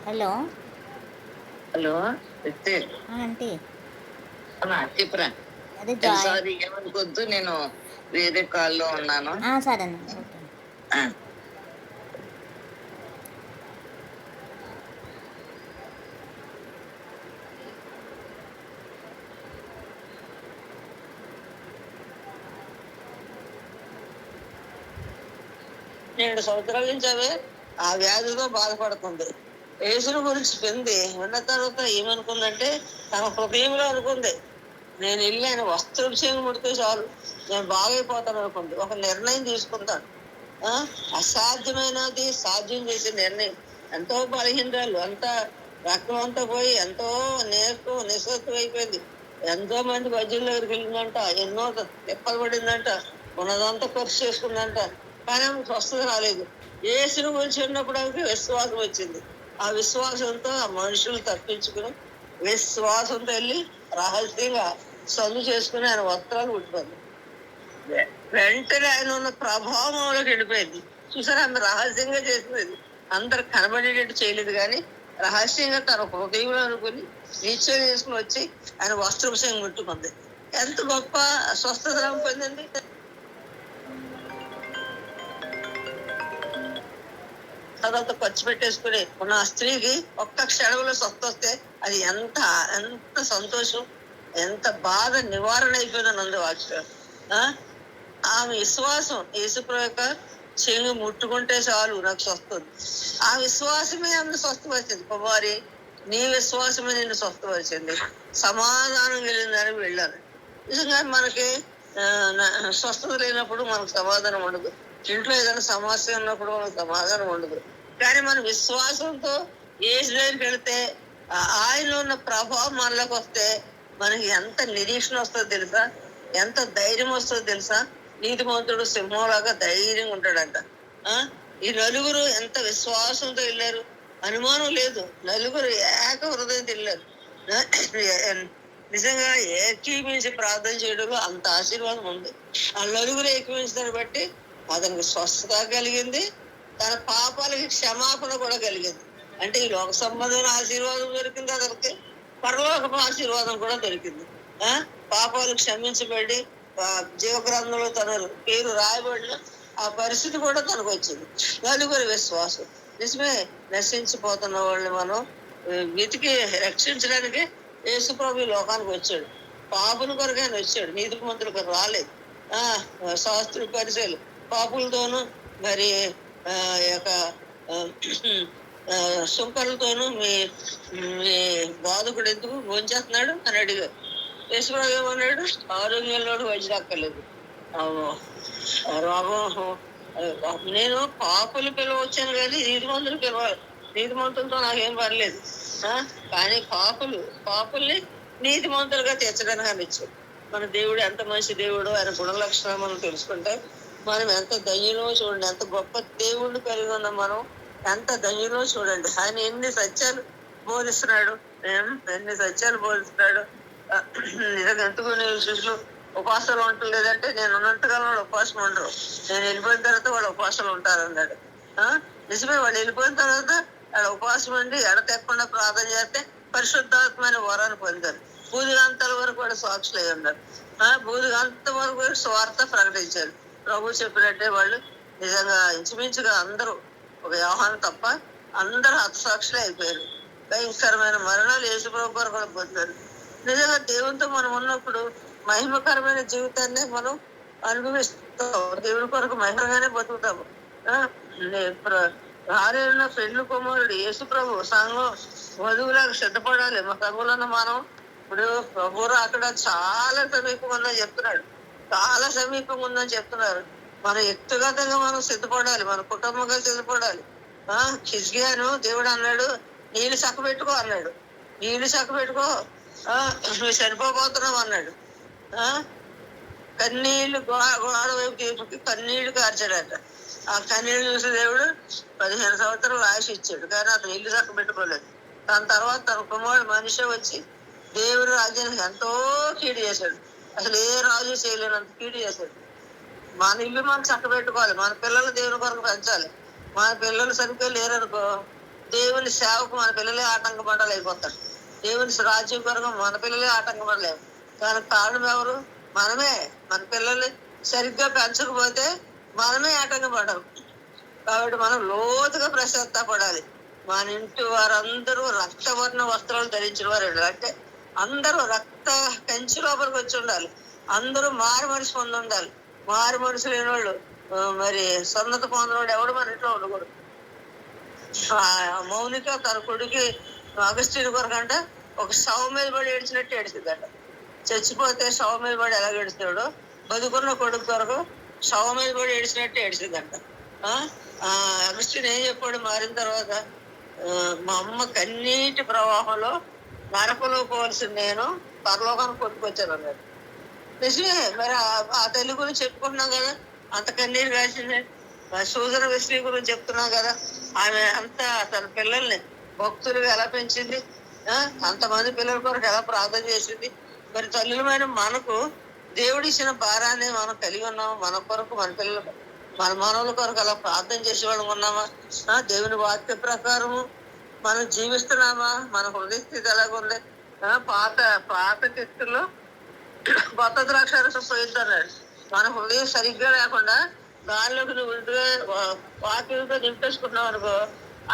హలో హలో ఆంటీ, చెప్పరా? సారీ, ఏమనుకోద్దు, నేను వేరే కాల్లో ఉన్నాను. సరే. రెండు సంవత్సరాల నుంచి అవే ఆ వ్యాధితో బాధపడుతుంది. యేసుని గురించి వింది. విన్న తర్వాత ఏమనుకుందంటే, తన హృదయంలో అనుకుంది, నేను వెళ్ళి ఆయన వస్త్రం చేను ముడితే చాలు నేను బాగైపోతాను అనుకుంది. ఒక నిర్ణయం తీసుకుంటాను. అసాధ్యమైనది సాధ్యం చేసే నిర్ణయం. ఎంతో బలహీనరాలు, అంతా రక్తం అంతా పోయి ఎంతో నిస్సత్వం అయిపోయింది. ఎంతో మంది వైద్యుల దగ్గరికి వెళ్ళిందంట, ఎన్నో తిప్పలు పడిందంట, ఉన్నదంతా ఖర్చు చేసుకుందంట, కానీ ఆమె స్వస్థత రాలేదు. యేసుని గురించి ఉన్నప్పుడు ఆమెకి విశ్వాసం వచ్చింది. ఆ విశ్వాసంతో ఆ మనుషులు తప్పించుకుని విశ్వాసంతో వెళ్ళి రహస్యంగా చదువు చేసుకుని ఆయన వస్త్రాలు ఉట్టిపోయింది. వెంటనే ఆయన ఉన్న ప్రభావంలోకి వెళ్ళిపోయింది. చూసారా, ఆమె రహస్యంగా చేసినది. అందరు కనబడేటట్టు చేయలేదు, కానీ రహస్యంగా తన హృదయంలో అనుకుని నిశ్చయం చేసుకుని వచ్చి ఆయన వస్త్రవిషయం ముట్టుకుంది. ఎంత గొప్ప స్వస్థత పొందింది. తర్వాత ఖర్చు పెట్టేసుకుని ఉన్న ఆ స్త్రీకి ఒక్క క్షణంలో స్వస్థ వస్తే అది ఎంత ఎంత సంతోషం, ఎంత బాధ నివారణ అయిపోయిందని ఉంది వాక్యం. ఆమె విశ్వాసం, యేసుప్రభు యొక్క చెయ్యి ముట్టుకుంటే చాలు నాకు స్వస్థది. ఆ విశ్వాసమే ఆమెను స్వస్థపరిచింది. కుమారి, నీ విశ్వాసమే నిన్ను స్వస్థపరిచింది, సమాధానం వెళ్ళిందని వెళ్ళాను. నిజంగా మనకి స్వస్థత లేనప్పుడు మనకు సమాధానం ఉండదు. ఇంట్లో ఏదైనా సమస్య ఉన్నప్పుడు మనకు సమాధానం ఉండదు. కానీ మన విశ్వాసంతో ఏసు దగ్గరికి వెళితే ఆయనలో ఉన్న ప్రభావం మనలోకి వస్తే మనకి ఎంత నిరీక్షణ వస్తుందో తెలుసా, ఎంత ధైర్యం వస్తుందో తెలుసా. నీతిమంతుడు సింహంలాగా ధైర్యంగా ఉంటాడంట. ఈ నలుగురు ఎంత విశ్వాసంతో వెళ్ళారు, అనుమానం లేదు. నలుగురు ఏక హృదయంతో వెళ్ళారు. నిజంగా ఏకీమించి ప్రార్థన చేయడంలో అంత ఆశీర్వాదం ఉంది. ఆ నలుగురు ఏకీమించడాన్ని బట్టి అతనికి స్వస్థత కలిగింది, తన పాపాలకి క్షమాపణ కూడా కలిగింది. అంటే ఈ లోక సంబంధమైన ఆశీర్వాదం దొరికింది, అతనికి పరలోక ఆశీర్వాదం కూడా దొరికింది. పాపాలు క్షమించబడి జీవగ్రంథంలో తన పేరు రాయబడిన ఆ పరిస్థితి కూడా తనకు వచ్చింది. నలుగురి విశ్వాసం. నిజమే, నశించిపోతున్న వాళ్ళని మనం వెతికి రక్షించడానికి యేసుప్రభు లోకానికి వచ్చాడు. పాపుల కొరకు ఆయన వచ్చాడు, నీతిమంతుల కొరకు రాలేదు. శాస్త్రులు పరిచయాలు పాపులతోనూ మరి యొక్క సుంకర్లతోనూ మీ మీ బాధకుడు ఎందుకు భోంచేస్తున్నాడు అని అడిగారు. యేసుప్రభు ఏమన్నాడు? ఆరోగ్యంలోడు వైద్యుడు అక్కర్లేదు, రోగం నేను పాపులు పిలవచ్చాను కానీ నీతిమంతులు పిలవాలి, నీతిమంతులతో నాకేం పర్లేదు. కానీ పాపుల్ని నీతిమంతులుగా తీర్చడానికి అని ఇచ్చాడు. మన దేవుడు ఎంత మంచి దేవుడు, ఆయన గుణ లక్షణాలు మనం తెలుసుకుంటే మనం ఎంత ధన్యులో చూడండి. ఎంత గొప్ప దేవుడిని కలిగి ఉన్నాం మనం, ఎంత ధన్యులో చూడండి. ఆయన ఎన్ని సత్యాలు బోధిస్తున్నాడు, నిజంగా ఎందుకు నేను శిష్యులు ఉపాసాలు ఉండలేదంటే నేను ఉన్నంతకాలం వాళ్ళు ఉపాసం ఉండరు, నేను వెళ్ళిపోయిన తర్వాత వాళ్ళు ఉపాసాలు ఉంటారు అన్నాడు. నిజమే, వాళ్ళు వెళ్ళిపోయిన తర్వాత వాళ్ళ ఉపాసం ఉండి ఎడతెక్కకుండా ప్రార్థన చేస్తే పరిశుద్ధాత్మైన వరాన్ని పొందారు. బూదిగంతాల వరకు వాళ్ళు సాక్షులు అయి ఉన్నారు. బూదిగంత వరకు స్వార్థ ప్రకటించారు. ప్రభు చెప్పినట్టే వాళ్ళు నిజంగా ఇంచుమించుగా అందరూ, ఒక యోహాను తప్ప అందరూ హతసాక్షులే అయిపోయారు. భయంకరమైన మరణాలు యేసుప్రభు కొరకు కూడా పొందారు. నిజంగా దేవునితో మనం ఉన్నప్పుడు మహిమకరమైన జీవితాన్ని మనం అనుభవిస్తాం. దేవుని కొరకు మహిమగానే బతుకుతాము. భార్యన్న పెళ్లి కుమారుడు యేసుప్రభు సంఘం వధువులాగా సిద్ధపడాలి. మా సంఘంలో మనం ఇప్పుడు ప్రభు అక్కడ చాలా సమీపంగా ఉందని చెప్తున్నాడు, చాలా సమీపంగా ఉందని చెప్తున్నారు. మనం వ్యక్తిగతంగా మనం సిద్ధపడాలి, మన కుటుంబంగా సిద్ధపడాలి. హిజ్కియాను దేవుడు అన్నాడు, నీళ్ళు చక్కబెట్టుకో అన్నాడు. నీళ్ళు చక్కబెట్టుకో, నువ్వు చనిపోతున్నావు అన్నాడు. కన్నీళ్లు గోడ వైపు తీర్పుకి కన్నీళ్లు కార్చాడట. ఆ కన్నీళ్లు చూసి దేవుడు 15 సంవత్సరాలు ఆశ ఇచ్చాడు, కానీ అతను ఇల్లు చక్క పెట్టుకోలేదు. దాని తర్వాత తన కుమారుడు మనిషి వచ్చి దేవుడు రాజ్యానికి ఎంతో కీడు చేశాడు. అసలు ఏ రాజు చేయలేనంత కీడు చేశాడు. మన ఇల్లు మనం చక్క పెట్టుకోవాలి, మన పిల్లలు దేవుని కొరకు పెంచాలి. మన పిల్లలు సరిగ్గా లేరనుకో దేవుని సేవకు మన పిల్లలే ఆటంకపడాలి అయిపోతారు. దేవుని రాజ్యం కొరకు మన పిల్లలే ఆటంకపడలేవు. దానికి కారణం ఎవరు? మనమే. మన పిల్లల్ని సరిగ్గా పెంచకపోతే మనమే ఆటంకపడము. కాబట్టి మనం లోతుగా పడాలి. మన ఇంటి వారందరూ రక్తవర్ణ వస్త్రాలు ధరించిన వారు, అంటే అందరూ రక్త కంచి లోపలికి వచ్చి ఉండాలి. అందరూ మారు మనిషి పొంది ఉండాలి. మారు మనుషులు లేని వాళ్ళు మరి సన్నత పొందినవాడు ఎవడు మన ఇంట్లో ఉండకూడదు. మౌనిక తన కొడుకు అగస్టిన్ కొరకు అంట ఒక శవ మీద పడి ఏడ్చినట్టు ఏడ్చిందంట. చచ్చిపోతే శవ మీద పడి ఎలా ఏడుస్తాడో బతుకున్న కొడుకు కొరకు శవ మీద పడి ఏడ్చినట్టు ఏడ్చిందంట. అగస్టిన్ ఏం చెప్పాడు మారిన తర్వాత? మా అమ్మ కన్నీటి ప్రవాహంలో నరకలో పోవలసిన నేను పరలోకానికి కొట్టుకొచ్చాను అన్నాడు. నిజమే, మరి ఆ తల్లి గురించి చెప్పుకుంటున్నాం కదా, అంత కన్నీరు కాసింది. సూజన వెస్లీ గురించి చెప్తున్నాం కదా, ఆమె అంతా తన పిల్లల్ని భక్తులుగా ఎలా పెంచింది, అంతమంది పిల్లల కొరకు ఎలా ప్రార్థన చేసింది. మరి తల్లులమైన మనకు దేవుడు ఇచ్చిన భారాన్ని మనం కలిగి ఉన్నాము. మన కొరకు, మన పిల్లలు, మన మనవుల కొరకు అలా ప్రార్థన చేసేవాళ్ళం ఉన్నామా? దేవుని వాక్య ప్రకారము మనం జీవిస్తున్నామా? మన హృదయ స్థితి ఎలాగుంది? పాత కిస్తుల్లో కొత్త ద్రాక్షారసం పోయిద్దన్నాడు. మన హృదయం సరిగ్గా లేకుండా దానిలోకి నువ్వు వాక్యంతో నింపేసుకున్నావు అనుకో,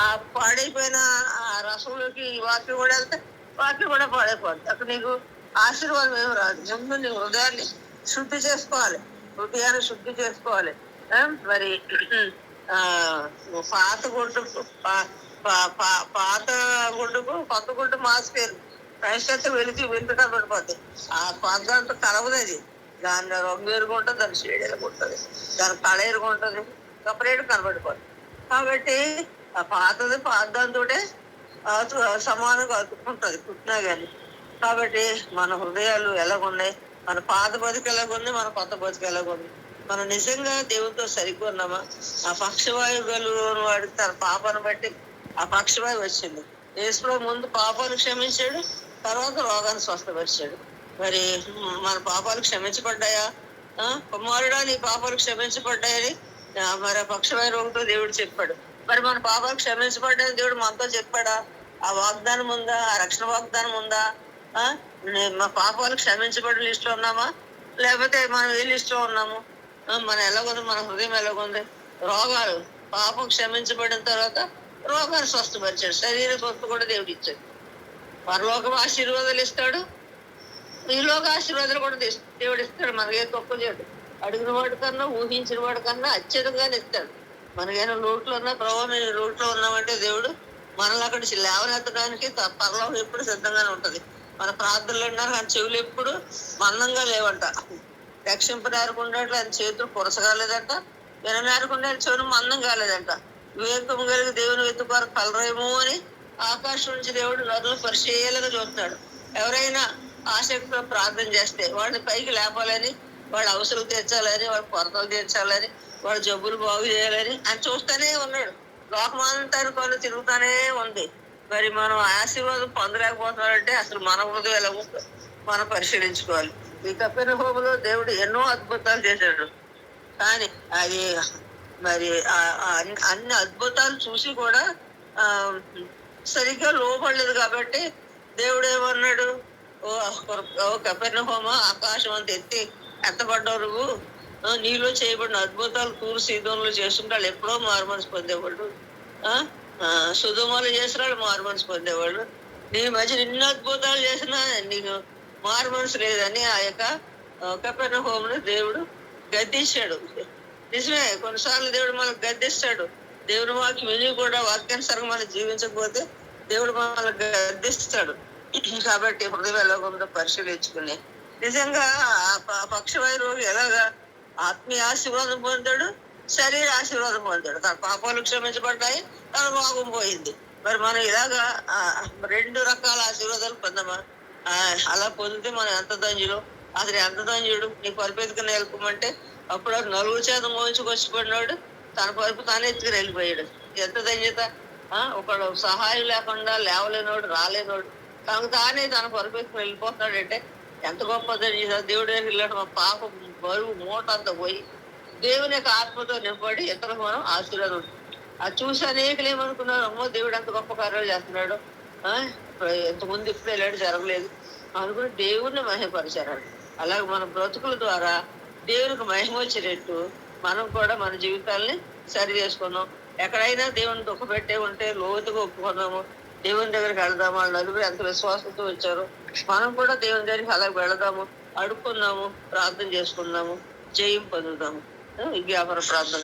ఆ పాడైపోయిన ఆ రసంలోకి ఈ వాక్యం కూడా వెళ్తే వాక్యం కూడా పాడైపోద్ది. అక్కడ నీకు ఆశీర్వాదం ఏమి రాదు. ముందు నీ హృదయాన్ని శుద్ధి చేసుకోవాలి, శుద్ధి చేసుకోవాలి. మరి పాత గుడ్డుకు పాత గుడ్డుకు కొత్త గుడ్డు మాసిపోయారు. క్రైస్తత్వం వెళ్తూ కనబడిపోద్ది. ఆ పాతదాంతో కలవదు. దాని రంగు ఎరుగుంటుంది, దాని షేడ్ ఎరుగుంటుంది, దాని కళ ఎరుగుంటుంది, సపరేట్ కనబడిపోద్ది. కాబట్టి ఆ పాతదాంతో సమానంగా అతుక్కుంటుంది పుట్టినా కానీ. కాబట్టి మన హృదయాలు ఎలాగున్నాయి, మన పాత బతుకు ఎలాగుంది, మన కొత్త బతుకు ఎలాగుంది, మనం నిజంగా దేవునితో సరిగ్గా ఉన్నామా? ఆ పక్షవాయువు గలుగుని వాడికి తన పాపను బట్టి ఆ పక్షవాయువు వచ్చింది. యేసులో ముందు పాపాలు క్షమించాడు, తర్వాత రోగాన్ని స్వస్థపరిచాడు. మరి మన పాపాలు క్షమించబడ్డాయా? కుమారుడా నీ పాపాలు క్షమించబడ్డాయని మరి ఆ పక్షవాయు రోగంతో దేవుడు చెప్పాడు. మరి మన పాపాలు క్షమించబడ్డాయని దేవుడు మనతో చెప్పాడా? ఆ వాగ్దానం ఉందా? ఆ రక్షణ వాగ్దానం ఉందా? మా పాపాలు క్షమించబడిన లిస్టులో ఉన్నామా, లేకపోతే మనం ఏ లిస్టులో ఉన్నాము? మనం ఎలాగుంది, మన హృదయం ఎలాగుంది? రోగాలు, పాపం క్షమించబడిన తర్వాత రోగాన్ని స్వస్థపరిచాడు, శరీర స్వస్థ కూడా దేవుడు ఇచ్చాడు. పరలోకం ఆశీర్వాదాలు ఇస్తాడు, ఈలోక ఆశీర్వాదాలు కూడా దేవుడు ఇస్తాడు. మనకేం తక్కువ చేయడు. అడిగిన వాడి కన్నా, ఊహించిన వాడి కన్నా అత్యధికంగానే ఇస్తాడు. మనకైనా లోట్లో ఉన్నా, ప్రభావం మేము లోట్లో ఉన్నామంటే దేవుడు మనల్ని అక్కడి నుంచి లేవనెత్తడానికి పరలోకం ఎప్పుడు సిద్ధంగానే ఉంటది. మన ప్రార్థనలు ఉన్నారు, ఆయన చెవులు ఎప్పుడు మందంగా లేవంట. రక్షింపడారకుండా ఆయన చేతులు పురసగాలేదంట, విననారకుండా ఆయన చెవులు మందం కాలేదంట. వివేకం కలిగి దేవుని వెతుకారు కలరేమో అని ఆకాశం నుంచి దేవుడు నదులు పరిశీలనగా చూస్తున్నాడు. ఎవరైనా ఆసక్తితో ప్రార్థన చేస్తే వాడిని పైకి లేపాలని, వాడి అవసరం తీర్చాలని, వాడి కొరతలు తీర్చాలని, వాడి జబ్బులు బాగు చేయాలని ఆయన చూస్తూనే ఉన్నాడు. లోకమంతా కొన్ని తిరుగుతానే ఉంది. మరి మనం ఆశీర్వాదం పొందలేకపోతున్నాడంటే అసలు మన హృదయం ఎలా ఉందో మనం పరిశీలించుకోవాలి. ఈ కపెర్నహూములో దేవుడు ఎన్నో అద్భుతాలు చేశాడు. కానీ అది మరి అన్ని అద్భుతాలు చూసి కూడా సరిగ్గా లోపడలేదు. కాబట్టి దేవుడు ఏమన్నాడు, ఓ కపెర్నహూమ, ఆకాశం అంత ఎత్తి ఎత్తబడ్డావు నువ్వు, నీలో చేయబడిన అద్భుతాలు తూరు సీదోన్లో చేస్తుంటే వాళ్ళు ఎప్పుడో మారుమనసు పొందేవాళ్ళు, సుధుమలు చేసిన వాళ్ళు మారుమనసు పొందేవాళ్ళు. నీ మధ్య ఎన్ని అద్భుతాలు చేసినా నీకు మారుమనసు లేదని ఆ యొక్క కపెర్నహూమును దేవుడు గద్దించాడు. నిజమే, కొన్నిసార్లు దేవుడు మనకు గద్దిస్తాడు. దేవుడు వాక్యం విని కూడా వాక్యానుసారంగా మనం జీవించకపోతే దేవుడు మనల్ని గద్దిస్తాడు. కాబట్టి హృదయం ఎలాగుందో పరిశీలించుకుని నిజంగా ఆ పక్షవాయు రోగి ఎలాగా ఆత్మీయ ఆశీర్వాదం పొందాడు, శరీర ఆశీర్వాదం పొందాడు. తన పాపాలు క్షమించబడ్డాయి, తన రోగం పోయింది. మరి మనం ఇలాగా 2 రకాల ఆశీర్వాదాలు పొందామా? అలా పొందితే మనం ఎంత ధన్యులు. అతను ఎంత ధన్యుడు, నీ పరిపెత్తుకుని వెళ్ళిపోమంటే అప్పుడు 4 చేత మోయించుకొచ్చిపడినాడు, తన పరుపు తానే ఎత్తుకుని వెళ్ళిపోయాడు. ఎంత ధన్యత! ఒకడు సహాయం లేకుండా లేవలేనోడు, రాలేనోడు తనకు తానే తన పరుపు ఎత్తుకుని వెళ్ళిపోతున్నాడు అంటే ఎంత గొప్ప ధన్యత. దేవుడు వెళ్ళాడు, మా పాప బరువు మూట అంతా పోయి దేవుని యొక్క ఆత్మతో నింపడి ఇతరులకు మనం ఆశీర్వాదం. అది చూసి అనేకలు ఏమనుకున్నారు, అమ్మో దేవుడు ఎంత గొప్ప కార్యాలు చేస్తున్నాడు, ఇంతకుముందు ఇప్పుడు వెళ్ళాడు జరగలేదు అనుకుని దేవుడిని మహిమపరిచారు. అలాగే మన బ్రతుకుల ద్వారా దేవునికి మహిమ వచ్చేటట్టు మనం కూడా మన జీవితాలని సరి చేసుకున్నాం. ఎక్కడైనా దేవుని దుఃఖపెట్టే ఉంటే లోతుగా ఒప్పుకున్నాము, దేవుని దగ్గరికి వెళదాము. వాళ్ళు నలుగురు ఎంత విశ్వాసంతో వచ్చారు, మనం కూడా దేవుని దగ్గరికి అలాగే వెళదాము, అడుక్కుందాము, ప్రార్థన చేసుకుందాము, జయం పొందుదాము. విజ్ఞాపన ప్రార్థన.